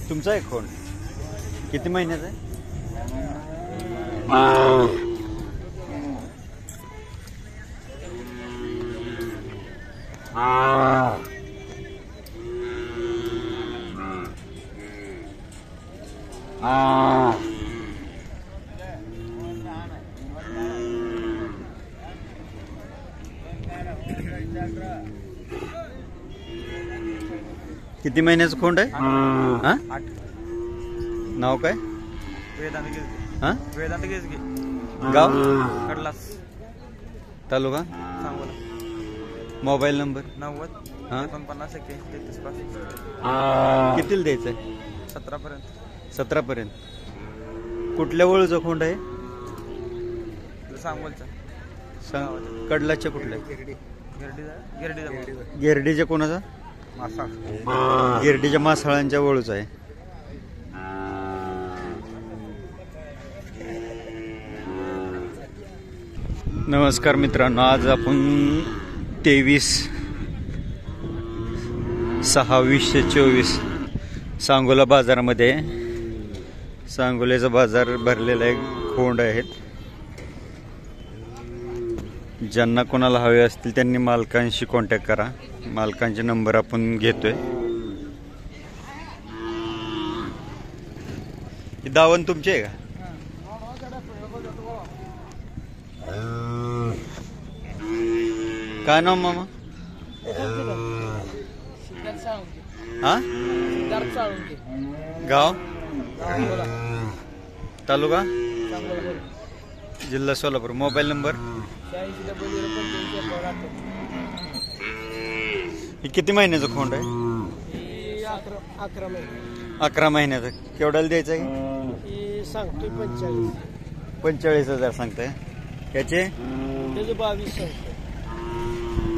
तुमचा आहे खोंड किती महिन्याचा आहे? किती महिन्याचं खोंड आहे? हा 8. नाव काय? वेदांत गेजगे. हा वेदांत गेजगे. गाव कडलास तालुका सांगोला. मोबाईल नंबर 90 हा 49 31 33 कितीला द्यायचं आहे? 17 पर्यंत. 17 पर्यंत. कुठल्या वळूचा खोंड आहे? सांगोलचा. सांग कडलाच्या कुठल्या? गिरडीचा. गिरडीच्या कोणाचा? मासा. गिरडीच्या मासाळांच्या वळूचा आहे. नमस्कार मित्रांनो, आज आपण 23/6/2024 सांगोला बाजारामध्ये सांगोल्याचा बाजार भरलेला आहे. खोंड आहेत. ज्यांना कोणाला हवे असतील त्यांनी मालकांशी कॉन्टॅक्ट करा. मालकांचे नंबर आपण घेतोय. ही दावण तुमची आहे का? काय नाव मामा? हा गाव तालुका जिल्हा सोलापूर. Mobile number? ही किती महिन्याचं खोंड आहे? 11 महिन्याचं. केवढ्याला द्यायचं आहे? सांगतोय 45,000 सांगताय. याचे 22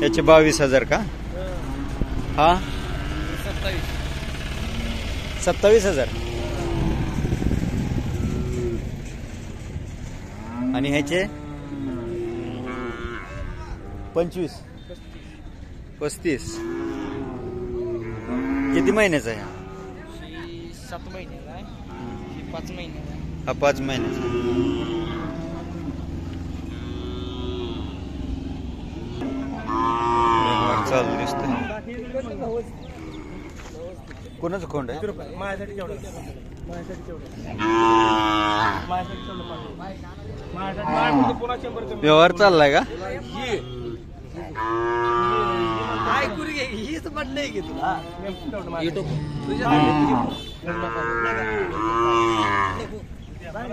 याचे 22,000 का? हा 27,000. आणि ह्याचे 25 35. किती महिन्याचा आहे? 7 महिन्याचा आहे. 5 महिन्याचा आहे. हा 5 महिन्याचा. चालू दिसतंय. कोणाचं खोंड आहे? माझ्यासाठी केवढं? व्यवहार चाललाय का?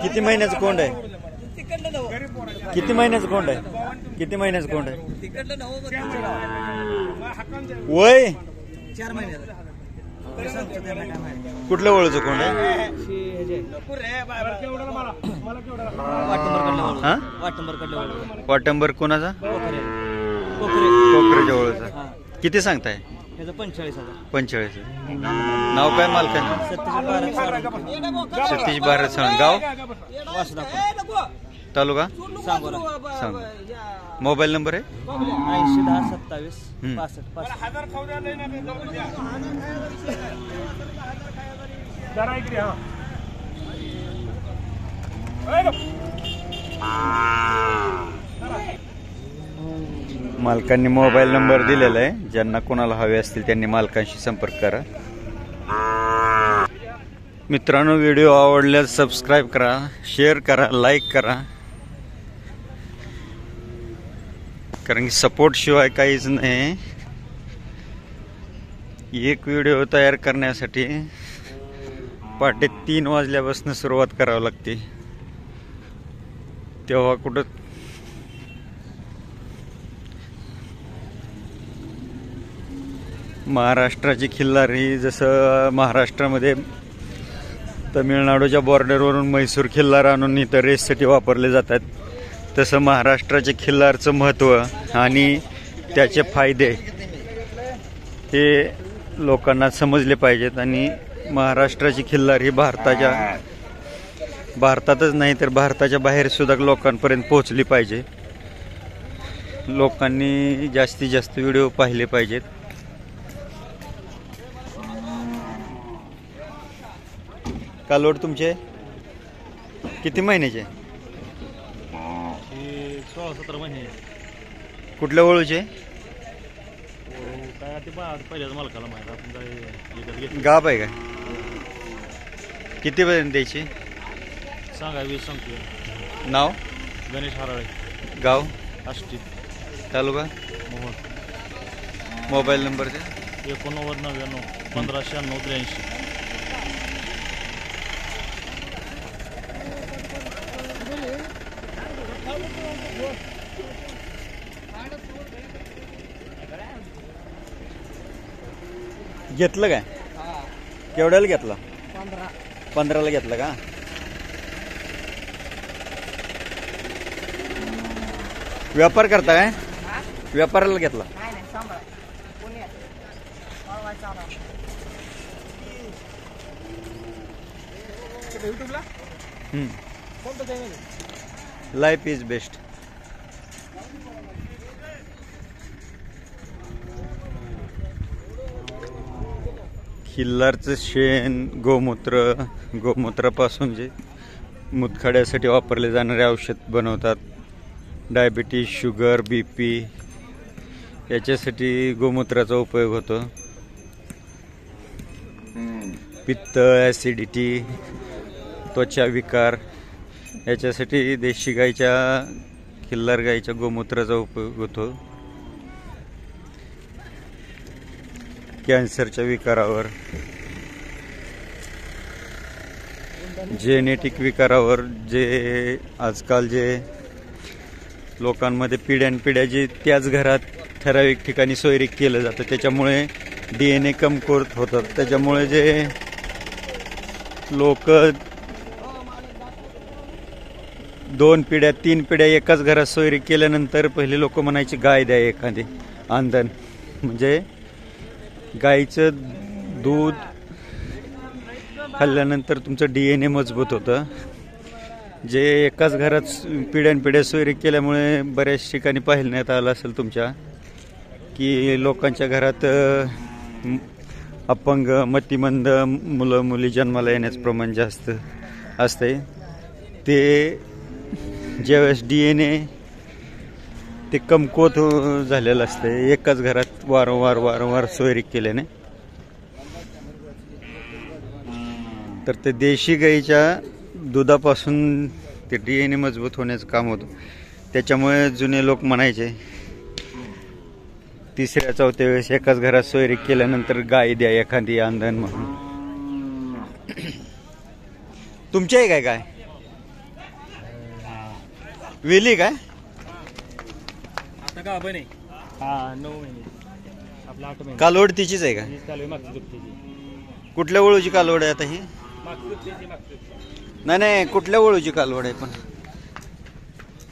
किती महिन्याचं कोंड आहे? किती महिन्याचं कोंड आहे? किती महिन्याचं कोंड आहे? वय 4 महिन्याचा. कुठल्या वळूचं कोंड आहे? हा वाटंबर कोणाचा? कोकरेच्या वळूचा. किती सांगताय? 45. नाव काय मालकांचं? सतीश भारत सावंत. गाव तालुका सांगोला. सांग. मोबाईल नंबर आहे? 80 10 27 65 मालकांनी मोबाईल नंबर दिलेला आहे. ज्यांना कोणाला हवे असतील त्यांनी मालकांशी संपर्क करा. मित्रांनो, व्हिडिओ आवडल्यास सबस्क्राईब करा, शेअर करा, लाईक करा. कारण की सपोर्ट शिवाय काहीच नाही. एक व्हिडिओ तयार करण्यासाठी पहाटे 3 वाजल्यापासून सुरुवात करावी लागते. तेव्हा कुठं महाराष्ट्राची खिल्लारी, जसं महाराष्ट्रामध्ये तमिळनाडूच्या बॉर्डरवरून म्हैसूर खिल्लार आणून इथं रेससाठी वापरले जातात, तसं महाराष्ट्राचे खिल्लारचं महत्त्व आणि त्याचे फायदे हे लोकांना समजले पाहिजेत. आणि महाराष्ट्राची खिल्लार ही भारतातच नाही तर भारताच्या बाहेर सुद्धा लोकांपर्यंत पोहोचली पाहिजे. लोकांनी जास्तीत जास्त व्हिडिओ पाहिले पाहिजेत. कालोड तुमचे किती महिन्याचे? 16-17 महिने. कुठल्या वळूचे? काय ते पहिल्याच मालकाला माहिती, आपण काय विकत घेतलं. गाब आहे का? किती पर्यंत द्यायची? सांगा 20 सांगतो. नाव? गणेश हराळे, गाव? आष्टी, तालुका? मोहोळ. मोबाईल नंबर द्या. 8999 1596 83. घेतलं काय? केवढ्याला घेतला? 15ला घेतलं का? व्यापार करता काय? व्यापाराला घेतला? Life is best. खिल्लारचं शेण, गोमूत्रापासून जे मुतखड्यासाठी वापरले जाणारे औषध बनवतात. डायबिटीज, शुगर, BP याच्यासाठी गोमूत्राचा उपयोग होतो. पित्त, ॲसिडिटी, त्वचा विकार याच्यासाठी देशी गाईच्या, खिल्लार गाईच्या गोमूत्राचा उपयोग होतो. कॅन्सरच्या विकारावर, जेनेटिक विकारावर, जे आजकाल जे लोकांमध्ये पिढ्यानपिढ्या जे त्याच घरात ठराविक ठिकाणी सोयरीक केलं जातं, त्याच्यामुळे DNA कमकुवत होतात. त्याच्यामुळे जे लोक 2 पिढ्या 3 पिढ्या एकाच घरात सोयरीक केल्यानंतर पहिले लोक म्हणायचे गाय द्या एखादी अंधन, म्हणजे गाईचं दूध खाल्ल्यानंतर तुमचं DNA मजबूत होतं. जे एकाच घरात पिढ्यानपिढ्या सोयरीक केल्यामुळे बऱ्याच ठिकाणी पाहिण्यात आलं असेल तुमच्या, की लोकांच्या घरात अपंग, मतिमंद मुलं मुली जन्माला येण्याचं प्रमाण जास्त असते. ते ज्यावेळेस DNA ते कमकुवत झालेलं असते एकाच घरात वारंवार सोयरीक केल्याने. तर ते देशी गाईच्या दुधापासून ते DNA मजबूत होण्याचं काम होतं. त्याच्यामुळे जुने लोक म्हणायचे 3ऱ्या-4थ्या वेळेस एकाच घरात सोयरीक केल्यानंतर गाय द्या एखादी अंधन म्हणून. तुमची आहे काय? वेली काय? आता का बने? हा 9 महिने. आपला 8 महिने. कालवड तिचीच आहे का? ही चालू आहे मागची दुपटीची. कुठल्या वळूची कालवड आहे आता ही? मागची दुपटीची मागची. नाही, कुठल्या वळूची कालवड आहे? पण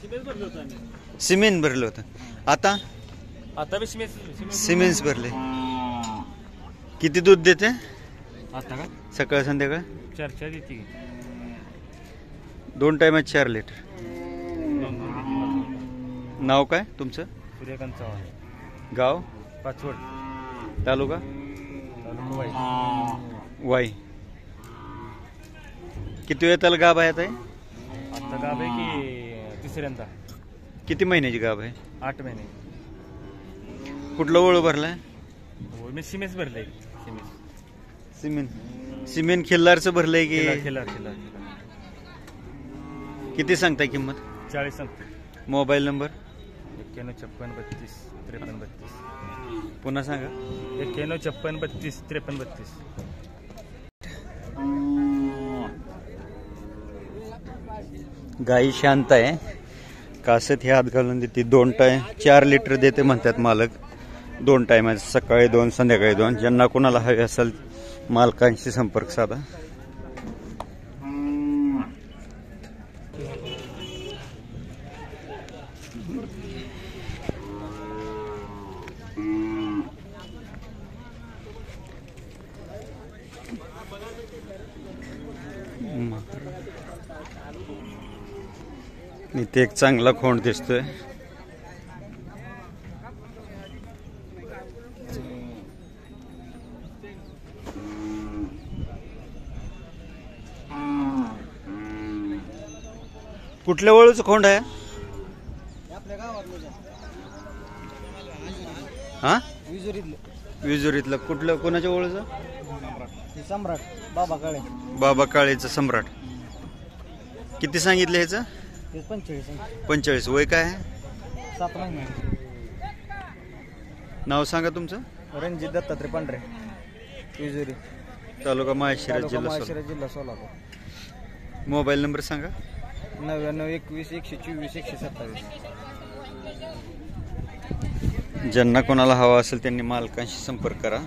सिमेंट भरलं होतं आम्ही. सिमेंट भरलं होतं. आता बी सिमेंट भरले. किती दूध देते आता का? सकाळ संध्याकाळ? 4 देते. 2 टायमात 4 लिटर. नाव काय तुमचं? सूर्यकांत चव्हाण. गाव? पाचवड. तालुका? तालुका वाई. वाई. किती वेळ त्याला गाभ आहे आता? आता गाब आहे की 3ऱ्यांदा. किती महिन्याची गाभ आहे? 8 महिने. कुठलं वळू भरलाय? हो, मी सिमेंट भरले. सिमेंट खिल्लारचं भरलंय की? खिल्लार. किती सांगताय किंमत? 40 सांगतो. Mobile number? 91 56 32 53 32. पुन्हा सांगा. 91 56 32 53 32. गाई शांत आहे. कासत हे हात घालून देते. 4 लिटर देते म्हणतात मालक. 2 टायमात, सकाळी 2 संध्याकाळी 2. ज्यांना कोणाला हवे असेल मालकांशी संपर्क साधा. इथे एक चांगला खोंड दिसतोय. कुठल्या वळूचं खोंड आहे आपल्या गावातलं हा विजुरीतलं विजुरीतलं कुठलं कोणाच्या वळूचं सम्राट बाबा काळे बाबा काळेचं सम्राट किती सांगितलं ह्याचं ते 45 45 वय काय आहे 7 महिने नाव सांगा तुमचं रणजित दत्तात्रय पांढरे विजुरी तालुका माळशिरस तालुका जिल्हा माळशिरस जिल्हा सोलापूर सोलापूर मोबाईल नंबर सांगा 99 21 124 127 ज्यांना कोणाला हवा असेल त्यांनी मालकांशी संपर्क करा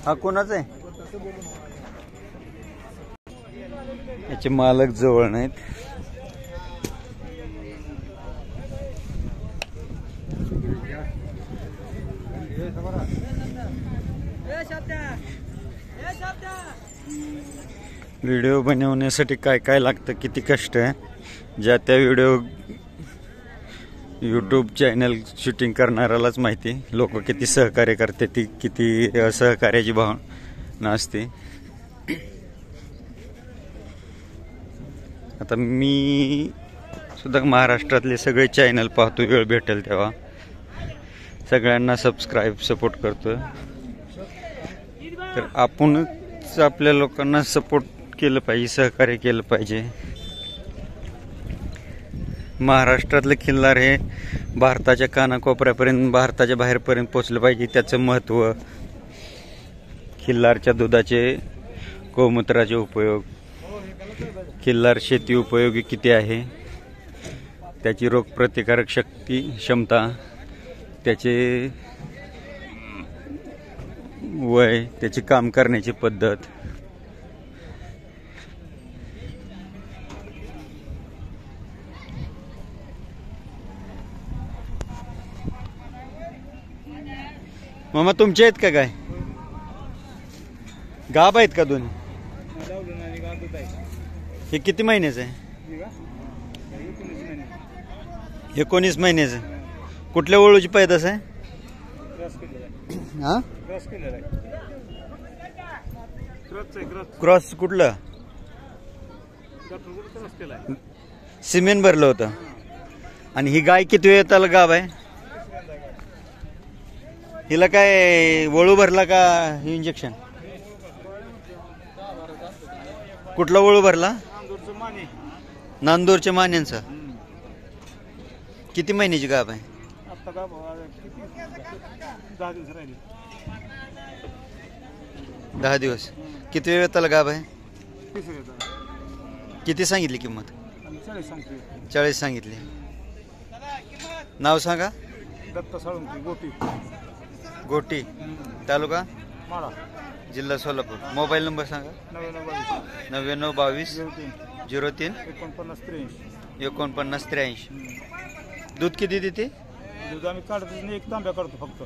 हा कोणाचा आहे याचे मालक जवळ नाहीत व्हिडिओ बनवण्यासाठी काय काय लागतं किती कष्ट आहे ज्या त्या व्हिडिओ यूट्यूब चॅनल शूटिंग करणाऱ्यालाच माहिती लोक किती सहकार्य करते ती किती असहकार्याची भावना असते आता मी सुद्धा महाराष्ट्रातले सगळे चॅनल पाहतो वेळ भेटेल तेव्हा सगळ्यांना सबस्क्राईब सपोर्ट करतो तर आपणच आपल्या लोकांना सपोर्ट केलं पाहिजे सहकार्य केलं पाहिजे महाराष्ट्रातलं खिल्लार हे भारताच्या कानाकोपऱ्यापर्यंत भारताच्या बाहेरपर्यंत पोचलं पाहिजे त्याचं महत्त्व खिल्लारच्या दुधाचे गोमूत्राचे उपयोग खिल्लार शेती उपयोगी किती आहे त्याची रोगप्रतिकारक शक्ती क्षमता त्याचे वय त्याची काम करण्याची पद्धत मामा तुमचे आहेत का काय गाब आहेत का दोन्ही हे किती महिन्याचं आहे 19 महिन्याचं कुठल्या वळूची पैदास आहे हा क्रॉस कुठलं सिमेंट भरलं होतं आणि ही गाय किती वेळ त्याला गाव आहे हिला काय वळू भरला का इंजेक्शन कुठला वळू भरला नांदूरच्या मान्यांचा किती महिन्याची गाभ आहे 10 दिवस किती वेळ त्याला गाभ आहे किती सांगितली किंमत 40 सांगितली नाव सांगा दत्त साळुंके गोटी गोटी तालुका जिल्हा सोलापूर मोबाईल नंबर सांगा 9922 03 49 83 दूध किती देते दूध आम्ही काढतो एक तांब्या काढतो फक्त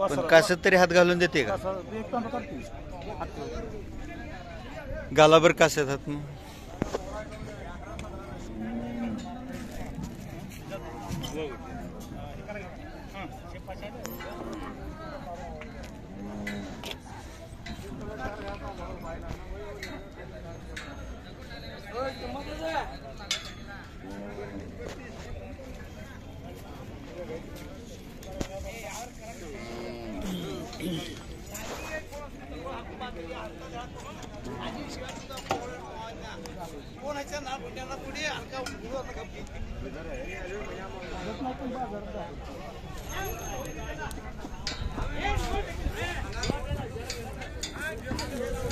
पण कासत तरी हात घालून देते का एक तांब्या काढतो गालाभर कासत हात मग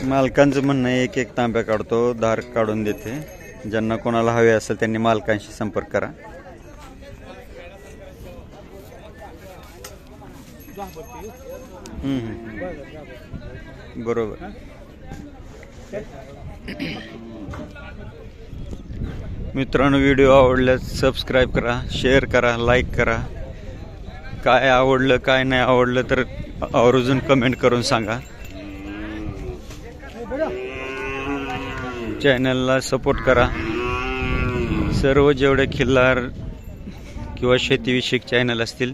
मालकांचं म्हणणं आहे एक एक तांब्या काढतो धार काढून देते ज्यांना कोणाला हवे असेल त्यांनी मालकांशी संपर्क करा बरोबर मित्रांनो व्हिडिओ आवडल्यास सबस्क्राईब करा शेअर करा लाईक करा काय आवडलं काय नाही आवडलं तर आवर्जून कमेंट करून सांगा. चॅनलला सपोर्ट करा. सर्व जेवढे खिल्लार किंवा शेतीविषयक चॅनल असतील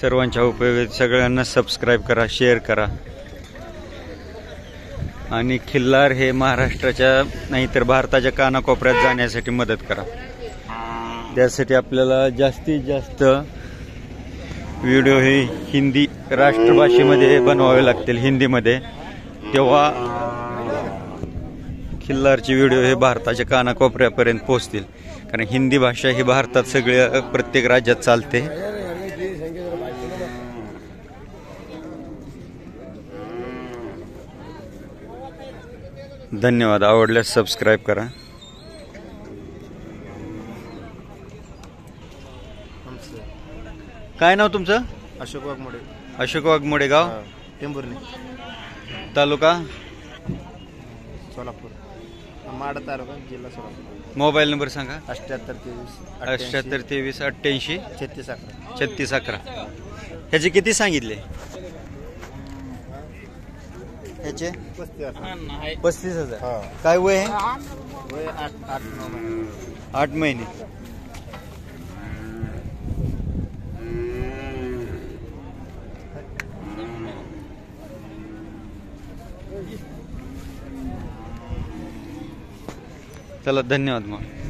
सर्वांच्या उपयोगी सगळ्यांना सबस्क्राईब करा, शेअर करा. आणि खिल्लार हे महाराष्ट्राच्या नाहीतर भारताच्या कानाकोपऱ्यात जाण्यासाठी मदत करा. त्यासाठी आपल्याला जास्तीत जास्त व्हिडिओ हे हिंदी राष्ट्रभाषेमध्ये बनवावे लागतील, हिंदीमध्ये. तेव्हा खिल्लारचे व्हिडिओ हे भारताच्या कानाकोपऱ्यापर्यंत पोहोचतील. कारण हिंदी भाषा ही भारतात सगळ्या प्रत्येक राज्यात चालते. धन्यवाद. आवडल्यास सबस्क्राईब करा. काय नाव तुमचं? अशोक वाघमोडे. अशोक वाघमोडे. गाव? टेंभुर्णी. तालुका? सोलापूर. माडा तालुका, जिल्हा सोलापूर. मोबाईल नंबर सांगा. 7823 7823 88 3611. 3611. ह्याचे किती सांगितले? ह्याचे 35,000. काय वय आहे? वय 8-9 महिने. 8 महिने. चला, धन्यवाद मग.